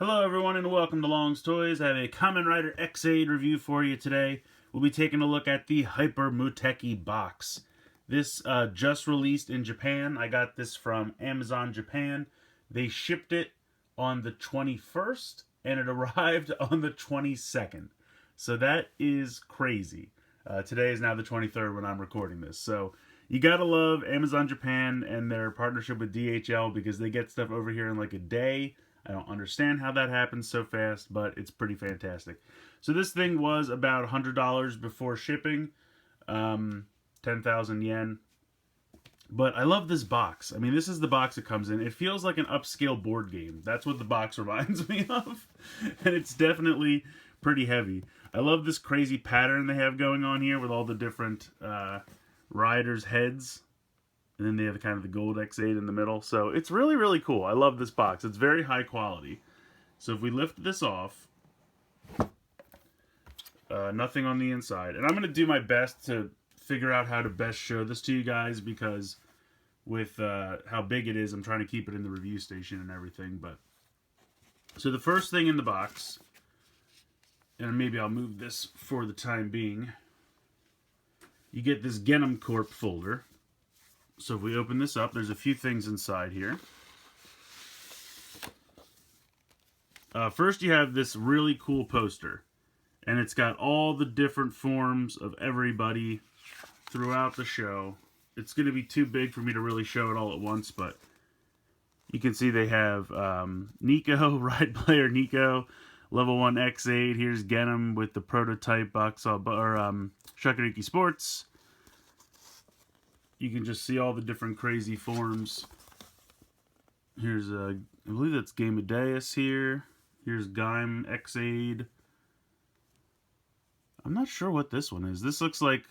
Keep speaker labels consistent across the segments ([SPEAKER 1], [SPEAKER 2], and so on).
[SPEAKER 1] Hello everyone and welcome to Long's Toys. I have a Kamen Rider X8 review for you today. We'll be taking a look at the Hyper Muteki box. This just released in Japan. I got this from Amazon Japan. They shipped it on the 21st and it arrived on the 22nd. So that is crazy. Today is now the 23rd when I'm recording this. So you gotta love Amazon Japan and their partnership with DHL because they get stuff over here in like a day. I don't understand how that happens so fast, but it's pretty fantastic. So this thing was about $100 before shipping, 10,000 yen. But I love this box. I mean, this is the box it comes in. It feels like an upscale board game. That's what the box reminds me of. And it's definitely pretty heavy. I love this crazy pattern they have going on here with all the different riders' heads. And then they have kind of the gold X8 in the middle. So it's really, really cool. I love this box. It's very high quality. So if we lift this off, nothing on the inside. And I'm going to do my best to figure out how to best show this to you guys because with how big it is, I'm trying to keep it in the review station and everything. But so the first thing in the box, and maybe I'll move this for the time being, you get this Genom Corp folder. So if we open this up, there's a few things inside here. First you have this really cool poster. And it's got all the different forms of everybody throughout the show. It's going to be too big for me to really show it all at once, but you can see they have Nico, Ride Player Nico, Level 1 X8. Here's Genom with the prototype box, or Shakuriki Sports. You can just see all the different crazy forms. Here's, I believe that's Gamedeus here. Here's Gaim X8. I'm not sure what this one is. This looks like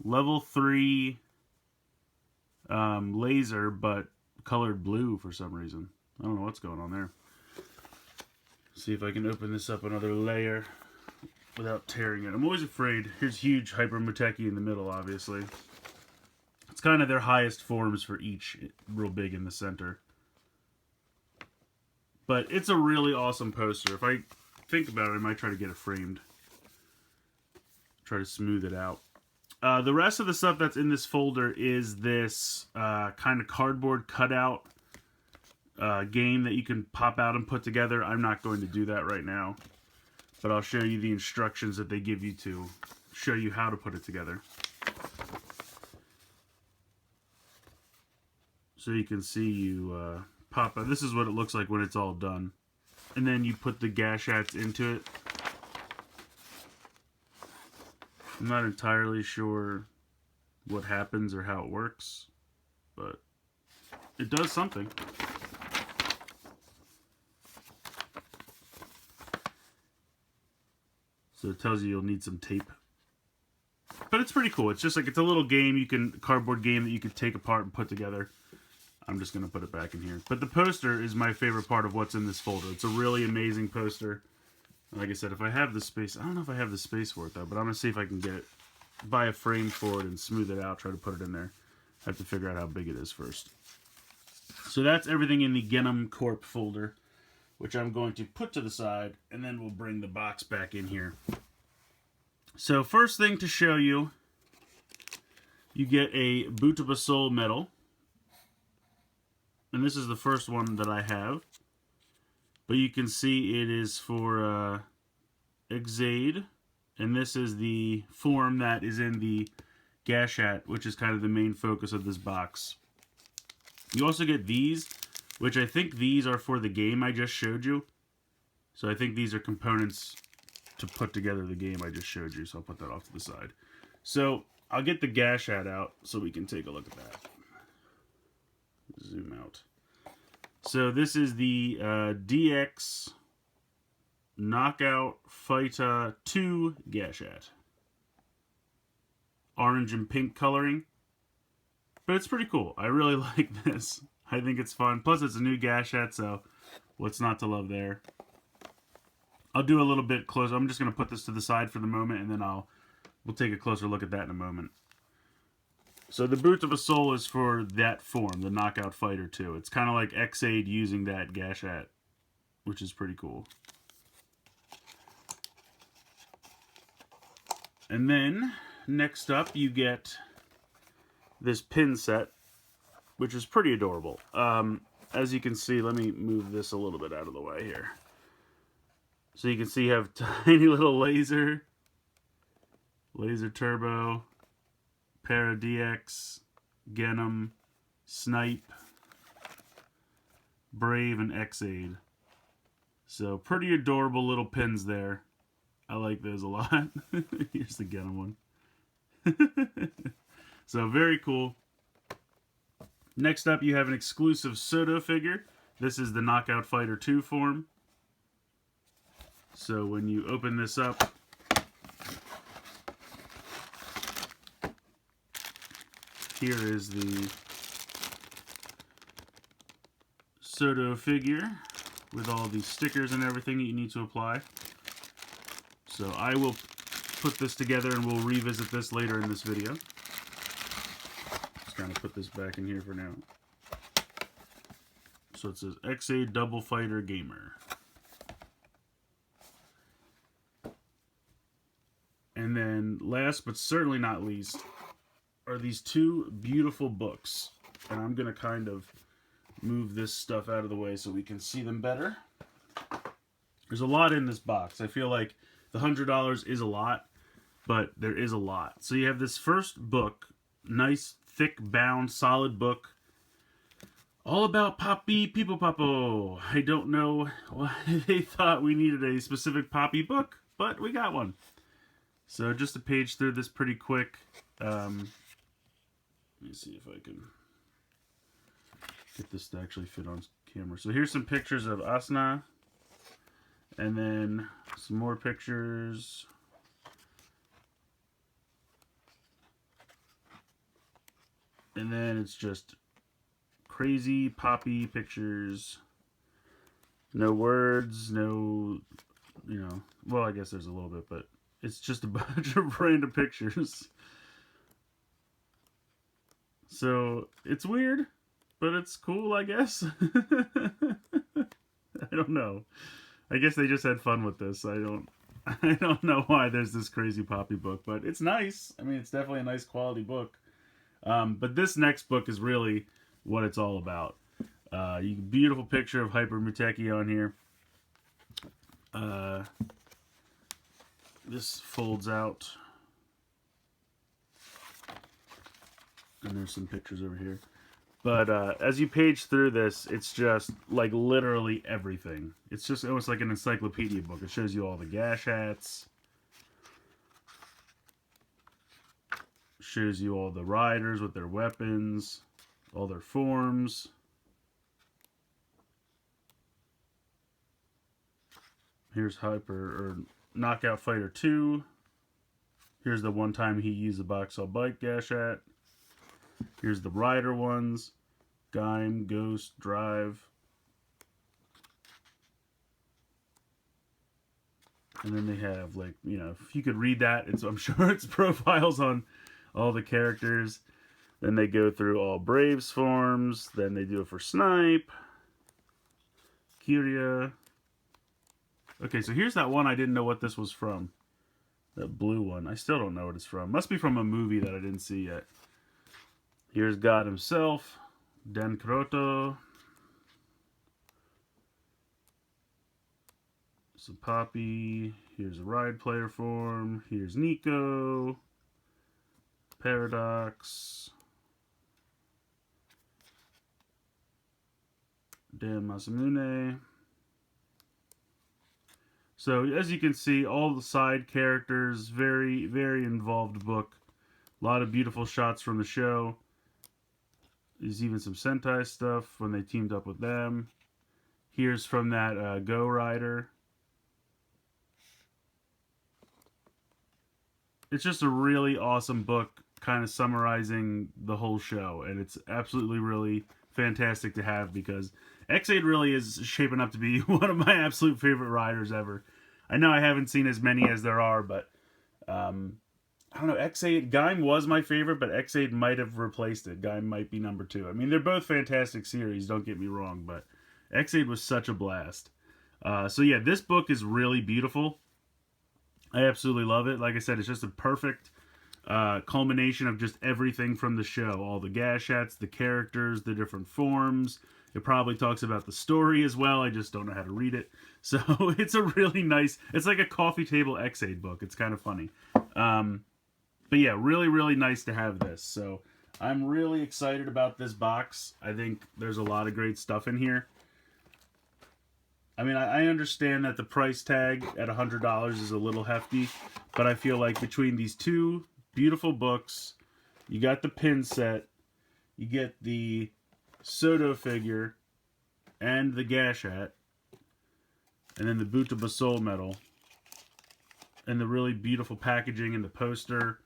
[SPEAKER 1] level 3 laser, but colored blue for some reason. I don't know what's going on there. See if I can open this up another layer without tearing it. I'm always afraid. Here's huge Hyper Muteki in the middle, obviously. It's kind of their highest forms for each, real big in the center. But it's a really awesome poster. If I think about it, I might try to get it framed. Try to smooth it out. The rest of the stuff that's in this folder is this kind of cardboard cutout game that you can pop out and put together. I'm not going to do that right now. But I'll show you the instructions that they give you to show you how to put it together. So you can see you pop out. This is what it looks like when it's all done. And then you put the Gashats into it. I'm not entirely sure what happens or how it works, but it does something. So it tells you you'll need some tape. But it's pretty cool. It's just like, it's a little game cardboard game that you can take apart and put together. I'm just going to put it back in here. But the poster is my favorite part of what's in this folder. It's a really amazing poster. Like I said, if I have the space, I don't know if I have the space for it though, but I'm going to see if I can get it, buy a frame for it and smooth it out, try to put it in there. I have to figure out how big it is first. So that's everything in the Genom Corp folder, which I'm going to put to the side, and then we'll bring the box back in here. So first thing to show you, you get a Boot of a Soul medal. And this is the first one that I have. But you can see it is for X8. And this is the form that is in the Gashat, which is kind of the main focus of this box. You also get these, which I think these are for the game I just showed you. So I think these are components to put together the game I just showed you. So I'll put that off to the side. So I'll get the Gashat out so we can take a look at that. Zoom out. So this is the DX Knockout Fighter 2 Gashat. Orange and pink coloring. But it's pretty cool. I really like this. I think it's fun. Plus it's a new Gashat, so what's not to love there? I'll do a little bit closer. I'm just going to put this to the side for the moment, and then we'll take a closer look at that in a moment. So the Boot of a Soul is for that form, the Knockout Fighter 2. It's kind of like X8 using that Gashat which is pretty cool. And then, next up, you get this pin set, which is pretty adorable. As you can see, let me move this a little bit out of the way here. So you can see you have tiny little laser turbo, Para DX, Genom, Snipe, Brave, and X-Aid. So pretty adorable little pins there. I like those a lot. Here's the Genom one. So very cool. Next up, you have an exclusive Soto figure. This is the Knockout Fighter 2 form. So when you open this up, here is the Soto figure with all these stickers and everything that you need to apply. So I will put this together and we'll revisit this later in this video. Just kind of put this back in here for now. So it says XA Double Fighter Gamer. And then last but certainly not least are these two beautiful books. And I'm going to kind of move this stuff out of the way so we can see them better. There's a lot in this box. I feel like the $100 is a lot, but there is a lot. So you have this first book, nice, thick bound, solid book, all about Poppy People Popo. I don't know why they thought we needed a specific Poppy book, but we got one. So just a page through this pretty quick. Let me see if I can get this to actually fit on camera. So here's some pictures of Asuna. And then some more pictures. And then it's just crazy Poppy pictures. No words, no, well, I guess there's a little bit, but it's just a bunch of random pictures. So it's weird, but it's cool, I guess. I don't know. I guess they just had fun with this. I don't know why there's this crazy Poppy book, but it's nice. I mean, it's definitely a nice quality book. But this next book is really what it's all about. Beautiful picture of Hyper Muteki on here. This folds out. And there's some pictures over here. But as you page through this, it's just like literally everything. It's just almost like an encyclopedia book. It shows you all the Gashats. Shows you all the riders with their weapons, all their forms. Here's Knockout Fighter 2. Here's the one time he used the Boxall Bike Gashat. Here's the rider ones. Gaim, Ghost, Drive. And then they have, like, if you could read that, I'm sure it's profiles on all the characters. Then they go through all Braves forms. Then they do it for Snipe. Kyria. Okay, so here's that one I didn't know what this was from. That blue one. I still don't know what it's from. Must be from a movie that I didn't see yet. Here's God himself. Den Kroto. Some Poppy. Here's a ride player form. Here's Nico. Paradox. Dan Masamune. So as you can see, all the side characters, very, very involved book. A lot of beautiful shots from the show. There's even some Sentai stuff when they teamed up with them. Here's from that Go Rider. It's just a really awesome book, kind of summarizing the whole show, and it's absolutely really fantastic to have because X-Aid really is shaping up to be one of my absolute favorite riders ever. I know I haven't seen as many as there are, but I don't know, X-Aid, Gaim was my favorite, but X-Aid might have replaced it. Gaim might be number 2. I mean, they're both fantastic series, don't get me wrong, but X-Aid was such a blast. So yeah, this book is really beautiful. I absolutely love it. Like I said, it's just a perfect culmination of just everything from the show. All the Gashats, the characters, the different forms. It probably talks about the story as well. I just don't know how to read it. So it's a really nice, it's like a coffee table X-Aid book. It's kind of funny. But yeah, really, really nice to have this. So I'm really excited about this box. I think there's a lot of great stuff in here. I mean, I understand that the price tag at $100 is a little hefty, but I feel like between these two beautiful books, you got the pin set, you get the Soto figure, and the Gashat, and then the Butaba Soul Medal, and the really beautiful packaging and the poster,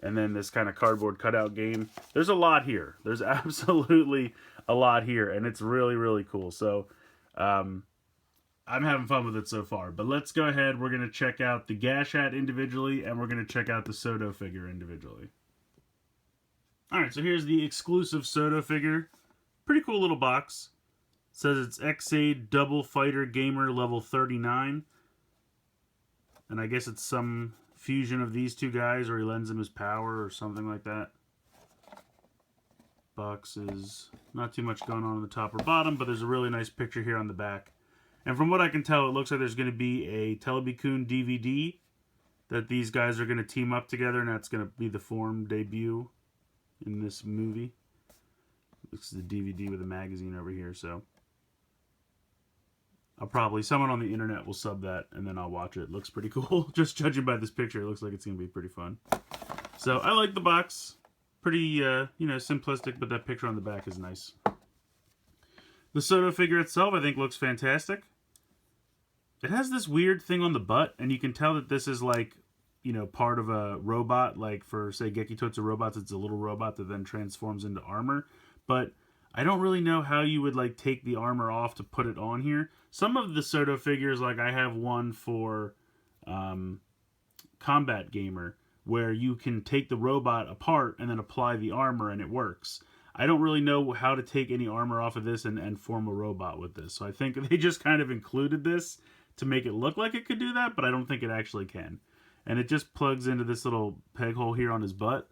[SPEAKER 1] and then this kind of cardboard cutout game. There's a lot here. There's absolutely a lot here, and it's really, really cool. So, I'm having fun with it so far. But let's go ahead. We're going to check out the Gashat individually, and we're going to check out the Soto figure individually. Alright, so here's the exclusive Soto figure. Pretty cool little box. It says it's X-Aid Double Fighter Gamer level 39. And I guess it's some fusion of these two guys, or he lends him his power or something like that. Boxes. Not too much going on the top or bottom, but there's a really nice picture here on the back. And from what I can tell, it looks like there's going to be a Telebikun DVD that these guys are going to team up together, and that's going to be the form debut in this movie. This is the DVD with a magazine over here, so someone on the internet will sub that, and then I'll watch it. It looks pretty cool. Just judging by this picture, it looks like it's going to be pretty fun. So I like the box. Pretty, simplistic, but that picture on the back is nice. The Soto figure itself, I think, looks fantastic. It has this weird thing on the butt, and you can tell that this is like, part of a robot. Like for, say, Gekitotsu robots, it's a little robot that then transforms into armor. But I don't really know how you would like take the armor off to put it on here. Some of the Soto figures, like I have one for Combat Gamer, where you can take the robot apart and then apply the armor and it works. I don't really know how to take any armor off of this and form a robot with this. So I think they just kind of included this to make it look like it could do that, but I don't think it actually can. And it just plugs into this little peg hole here on his butt.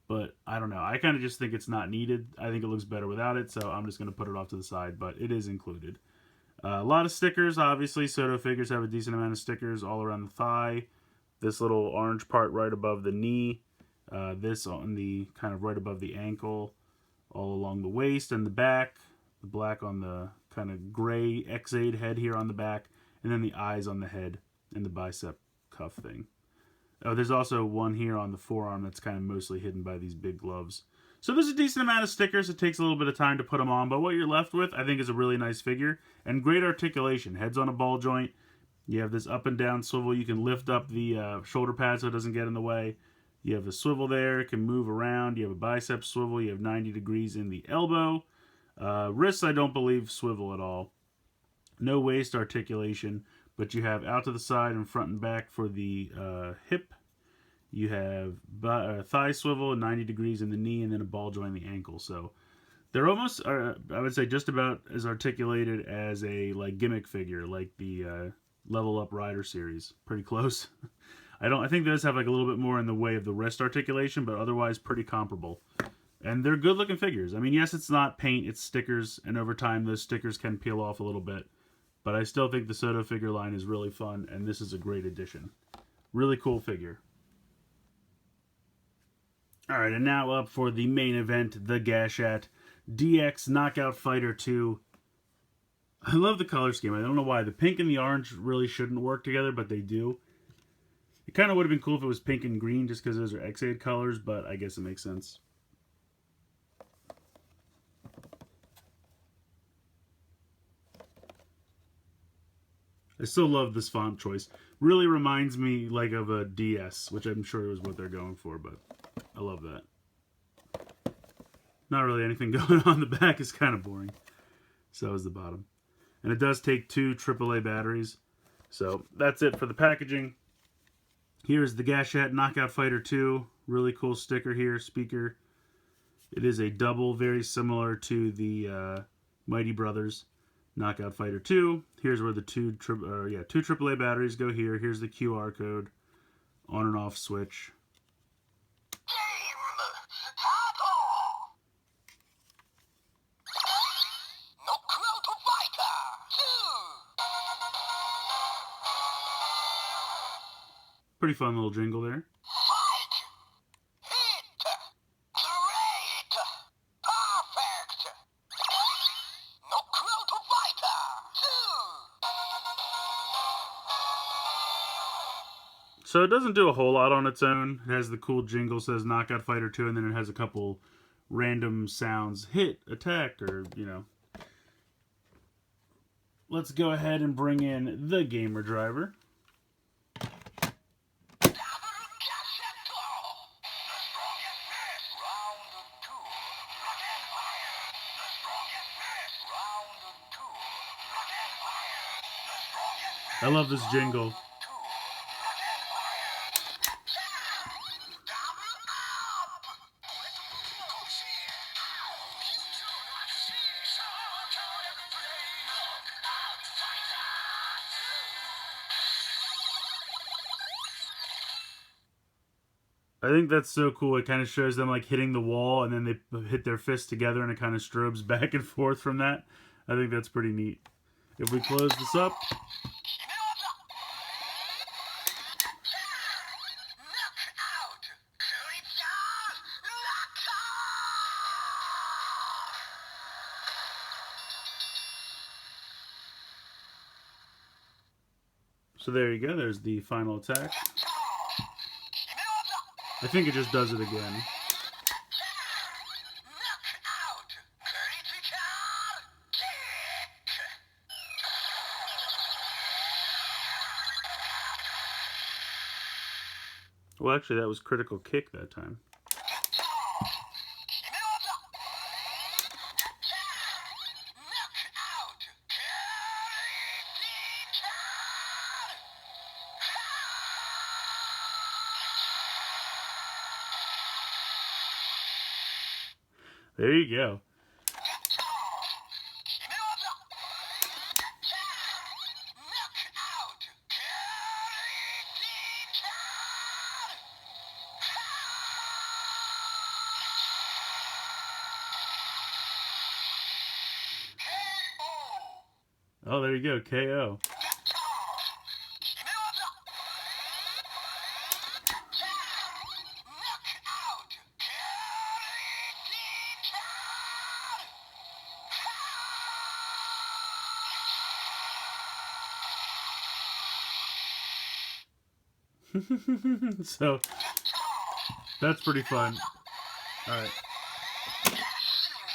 [SPEAKER 1] But I don't know. I kind of just think it's not needed. I think it looks better without it, so I'm just going to put it off to the side. But it is included. A lot of stickers, obviously. Soto figures have a decent amount of stickers all around the thigh. This little orange part right above the knee. This on the kind of right above the ankle. All along the waist and the back. The black on the kind of gray X-Aid head here on the back. And then the eyes on the head and the bicep cuff thing. Oh, there's also one here on the forearm that's kind of mostly hidden by these big gloves. So there's a decent amount of stickers. It takes a little bit of time to put them on. But what you're left with, I think, is a really nice figure. And great articulation. Head's on a ball joint. You have this up and down swivel. You can lift up the shoulder pad so it doesn't get in the way. You have a swivel there. It can move around. You have a bicep swivel. You have 90 degrees in the elbow. Wrists, I don't believe, swivel at all. No waist articulation, but you have out to the side and front and back for the hip. You have thigh swivel, 90 degrees in the knee, and then a ball joint in the ankle. So they're almost, I would say, just about as articulated as a gimmick figure, like the Level Up Rider series. Pretty close. I think those have a little bit more in the way of the wrist articulation, but otherwise pretty comparable. And they're good looking figures. I mean, yes, it's not paint, it's stickers, and over time those stickers can peel off a little bit. But I still think the Soto figure line is really fun, and this is a great addition. Really cool figure. Alright, and now up for the main event, the Gashat DX Knockout Fighter 2. I love the color scheme. I don't know why. The pink and the orange really shouldn't work together, but they do. It kind of would have been cool if it was pink and green, just because those are X-Aid colors, but I guess it makes sense. I still love this font choice. Really reminds me of a DS, which I'm sure is what they're going for, but I love that. Not really anything going on. The back is kind of boring. So is the bottom. And it does take 2 AAA batteries. So that's it for the packaging. Here's the Gashat Knockout Fighter 2. Really cool sticker here, speaker. It is a double, very similar to the Mighty Brothers. Knockout Fighter 2. Here's where the two AAA batteries go here. Here's the QR code. On and off switch. Pretty fun little jingle there. So it doesn't do a whole lot on its own. It has the cool jingle, says Knockout Fighter 2, and then it has a couple random sounds. Hit, attack, or, you know. Let's go ahead and bring in the gamer driver. I love this jingle. I think that's so cool. It kind of shows them like hitting the wall and then they hit their fists together and it kind of strobes back and forth from that. I think that's pretty neat. If we close this up. So there you go. There's the final attack. I think it just does it again. Well, actually, that was critical kick that time. There you go. Oh, there you go, KO. So, that's pretty fun. Alright.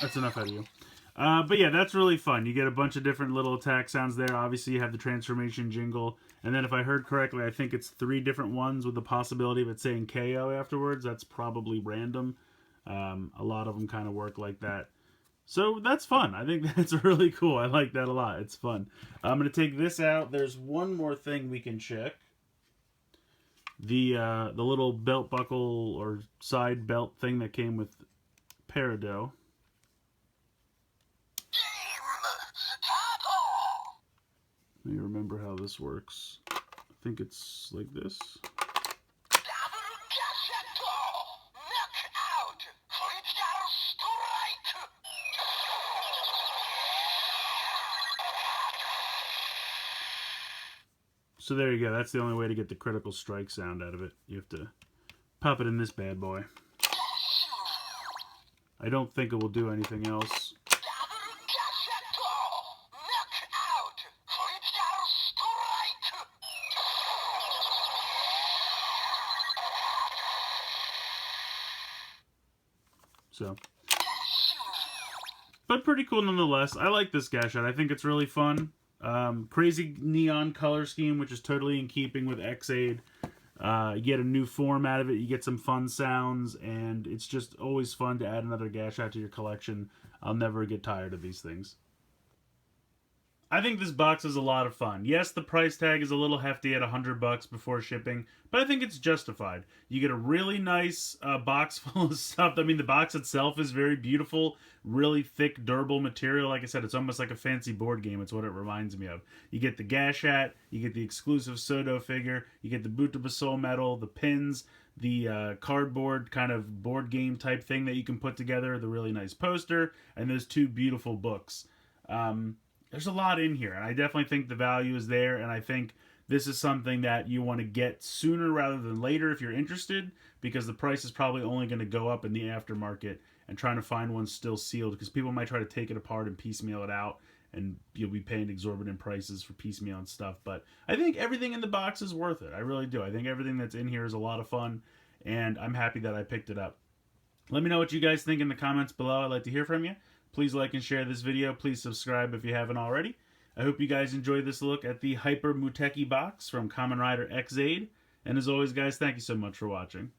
[SPEAKER 1] That's enough out of you. But yeah, that's really fun. You get a bunch of different little attack sounds there. Obviously, you have the transformation jingle. And then if I heard correctly, I think it's 3 different ones with the possibility of it saying KO afterwards. That's probably random. A lot of them kind of work like that. So that's fun. I think that's really cool. I like that a lot. It's fun. I'm going to take this out. There's one more thing we can check. The little belt buckle or side belt thing that came with Peridot. Let me remember how this works. I think it's like this. So there you go. That's the only way to get the critical strike sound out of it. You have to pop it in this bad boy. I don't think it will do anything else. So, but pretty cool nonetheless. I like this Gashat. I think it's really fun. Crazy neon color scheme, which is totally in keeping with X-Aid. You get a new form out of it. You get some fun sounds, and it's just always fun to add another Gashat to your collection. I'll never get tired of these things. I think this box is a lot of fun. Yes, the price tag is a little hefty at $100 before shipping, but I think it's justified. You get a really nice box full of stuff. I mean, the box itself is very beautiful, really thick, durable material. Like I said, it's almost like a fancy board game. It's what it reminds me of. You get the Gashat, you get the exclusive Soto figure, you get the Buta medal, the pins, the cardboard kind of board game type thing that you can put together, the really nice poster, and those two beautiful books. There's a lot in here, and I definitely think the value is there, and I think this is something that you want to get sooner rather than later if you're interested, because the price is probably only going to go up in the aftermarket, and trying to find one still sealed, because people might try to take it apart and piecemeal it out, and you'll be paying exorbitant prices for piecemeal and stuff. But I think everything in the box is worth it. I really do. I think everything that's in here is a lot of fun, and I'm happy that I picked it up. Let me know what you guys think in the comments below. I'd like to hear from you. Please like and share this video. Please subscribe if you haven't already. I hope you guys enjoyed this look at the Hyper Muteki box from Kamen Rider X-Aid. And as always, guys, thank you so much for watching.